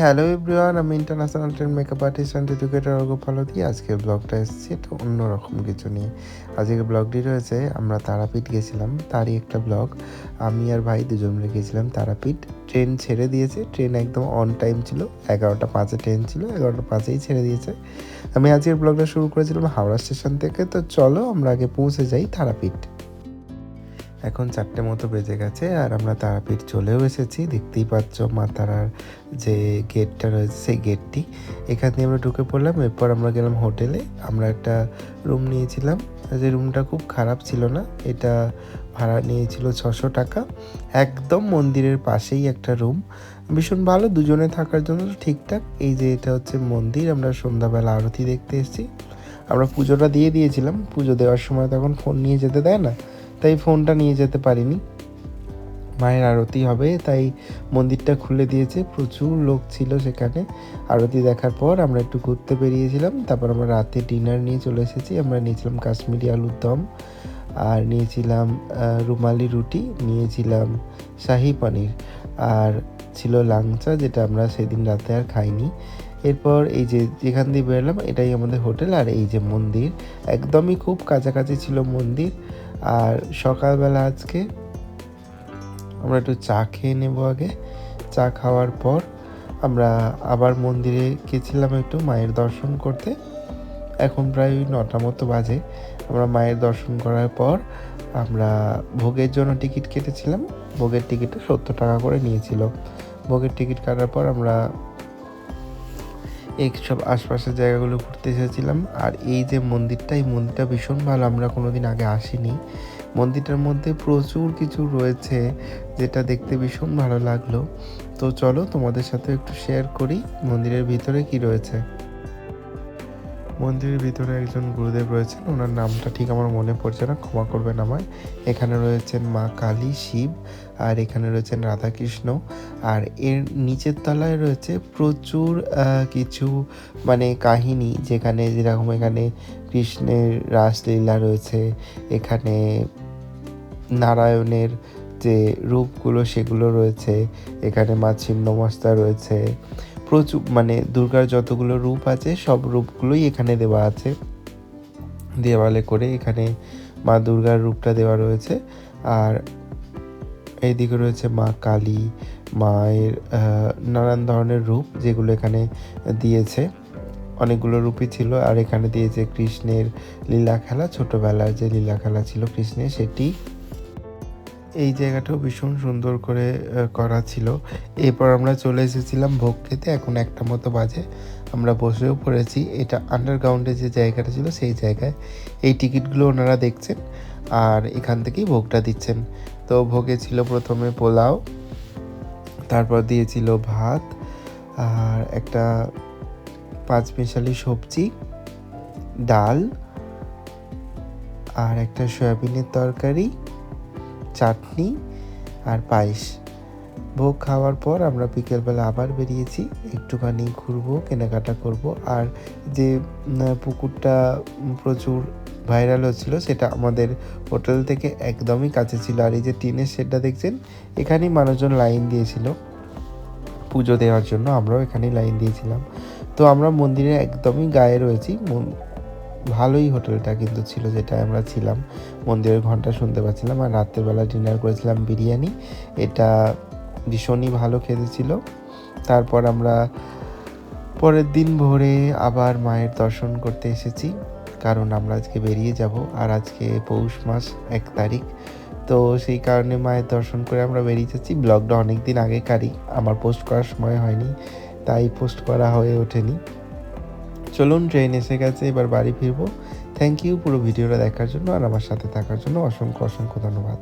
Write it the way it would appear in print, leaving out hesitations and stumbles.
Hello everyone, আমি international trained makeup artist and educator Arghya Palti. আজকের ব্লগটা এসেছি একটা অন্যরকম কিছু নিয়ে। আজকের ব্লগটি রয়েছে আমরা তারাপীঠ গেছিলাম, তারই একটা ব্লগ। আমি আর ভাই দুজন মিলে গেছিলাম তারাপীঠ। ট্রেন ছেড়ে দিয়েছে, ট্রেন একদম অন টাইম ছিল, 11টা 5-এ ট্রেন ছিল, 11টা 5-এই ছেড়ে দিয়েছে। আমি আজকের ব্লগটা শুরু করেছিলাম হাওড়া স্টেশন থেকে। তো চলো আমরা আগে পৌঁছে যাই তারাপীঠ। এখন 4টে মতো বেজে গেছে আর আমরা তারাপীঠ চলেও এসেছি। দেখতেই পাচ্ছ মা তারার যে গেটটা রয়েছে সেই গেটটি, এখান দিয়ে আমরা ঢুকে পড়লাম। এরপর আমরা গেলাম হোটেলে। আমরা একটা রুম নিয়েছিলাম, যে রুমটা খুব খারাপ ছিল না। এটা ভাড়া নিয়েছিল 600 টাকা। একদম মন্দিরের পাশেই একটা রুম, ভীষণ ভালো দুজনে থাকার জন্য ঠিকঠাক। এই যে এটা হচ্ছে মন্দির, আমরা সন্ধ্যাবেলা আরতি দেখতে এসেছি। আমরা পুজোটা দিয়ে দিয়েছিলাম, পুজো দেওয়ার সময় তখন ফোন নিয়ে যেতে দেয় না, তাই ফোনটা নিয়ে যেতে পারিনি। মায়ের আরতি হবে তাই মন্দিরটা খুলে দিয়েছে, প্রচুর লোক ছিল সেখানে। আরতি দেখার পর আমরা একটু ঘুরতে বেরিয়েছিলাম, তারপর আমরা রাতে ডিনার নিয়ে চলে এসেছি। আমরা নিয়েছিলাম কাশ্মীরি আলুর দম, আর নিয়েছিলাম রুমালি রুটি, নিয়েছিলাম শাহি পনির, আর ছিল লাংচা, যেটা আমরা সেদিন রাতে আর খাইনি। এরপর এই যে যেখান দিয়ে বেরোলাম এটাই আমাদের হোটেল, আর এই যে মন্দির একদমই খুব কাছাকাছি ছিল মন্দির। আর সকালবেলা আজকে আমরা একটু চা খেয়ে নেবো আগে। চা খাওয়ার পর আমরা আবার মন্দিরে গেছিলাম একটু মায়ের দর্শন করতে। এখন প্রায় 9টা মতো বাজে। আমরা মায়ের দর্শন করার পর আমরা ভোগের জন্য টিকিট কেটেছিলাম। ভোগের টিকিটটা 70 টাকা করে নিয়েছিল। ভোগের টিকিট কাটার পর আমরা এই সব আশপাশের জায়গাগুলো ঘুরতে এসেছিলাম। আর এই যে মন্দিরটা, এই মন্দিরটা ভীষণ ভালো, আমরা কোনোদিন আগে আসিনি। মন্দিরটার মধ্যে প্রচুর কিছু রয়েছে যেটা দেখতে ভীষণ ভালো লাগলো। তো চলো তোমাদের সাথে একটু শেয়ার করি মন্দিরের ভিতরে কি রয়েছে। মন্দিরের ভিতরে একজন গুরুদেব রয়েছেন, ওনার নামটা ঠিক আমার মনে পড়ছে না, ক্ষমা করবেন আমায়। এখানে রয়েছেন মা কালী, শিব, আর এখানে রয়েছেন রাধাকৃষ্ণ। আর এর নিচের তলায় রয়েছে প্রচুর কিছু মানে কাহিনী, যেখানে যেরকম এখানে কৃষ্ণের রাসলীলা রয়েছে, এখানে নারায়ণের যে রূপগুলো সেগুলো রয়েছে, এখানে মা ছিন্নমস্তা রয়েছে। প্রচুর মানে দুর্গার যতগুলো রূপ আছে সব রূপগুলোই এখানে দেওয়া আছে দেওয়ালে করে। এখানে মা দুর্গার রূপটা দেওয়া রয়েছে, আর এইদিকে রয়েছে মা কালী, মায়ের নানান ধরনের রূপ যেগুলো এখানে দিয়েছে। অনেকগুলো রূপই ছিল, আর এখানে দিয়েছে কৃষ্ণের লীলা খেলা, ছোটোবেলার যে লীলা খেলা ছিল কৃষ্ণের সেটি। এই জায়গাটাও ভীষণ সুন্দর করে করা ছিল। এরপর আমরা চলে এসেছিলাম ভোগ খেতে। এখন 1টা মতো বাজে, আমরা বসেও পড়েছি। এটা আন্ডারগ্রাউন্ডে যে জায়গাটা ছিল সেই জায়গায়। এই টিকিটগুলো ওনারা দেখছেন আর এখান থেকেই ভোগটা দিচ্ছেন। তো ভোগে ছিল প্রথমে পোলাও, তারপর দিয়েছিল ভাত, আর একটা 5 মিশালি সবজি, ডাল, আর একটা সয়াবিনের তরকারি, চাটনি, আর পায়েস। ভোগ খাওয়ার পর আমরা বিকেলবেলা আবার বেরিয়েছি, একটুখানি ঘুরবো, কেনাকাটা করব। আর যে পুকুরটা প্রচুর ভাইরাল হচ্ছিল সেটা আমাদের হোটেল থেকে একদমই কাছে ছিল। আর এই যে টিনের শেডটা দেখছেন, এখানেই মানুষজন লাইন দিয়েছিল পুজো দেওয়ার জন্য, আমরাও এখানেই লাইন দিয়েছিলাম। তো আমরা মন্দিরের একদমই গায়ে রয়েছি। ভালোই হোটেলটা কিন্তু ছিল, যেটা আমরা ছিলাম। মন্দিরের ঘন্টা শুনতে পাচ্ছিলাম। আর রাতের বেলা ডিনার করেছিলাম বিরিয়ানি, এটা ভীষণই ভালো খেতে ছিল। তারপর আমরা পরের দিন ভোরে আবার মায়ের দর্শন করতে এসেছি, কারণ আমরা আজকে বেরিয়ে যাব। আর আজকে পৌষ মাস 1 তারিখ, তো সেই কারণে মায়ের দর্শন করে আমরা বেরিয়ে যাচ্ছি। ব্লগটা অনেক দিন আগেকারই, আমার পোস্ট করার সময় হয়নি, তাই পোস্ট করা হয়ে ওঠেনি। চলুন, ট্রেন এসে গেছে, এবার বাড়ি ফিরবো। থ্যাংক ইউ পুরো ভিডিওটা দেখার জন্য আর আমার সাথে থাকার জন্য অসংখ্য অসংখ্য ধন্যবাদ।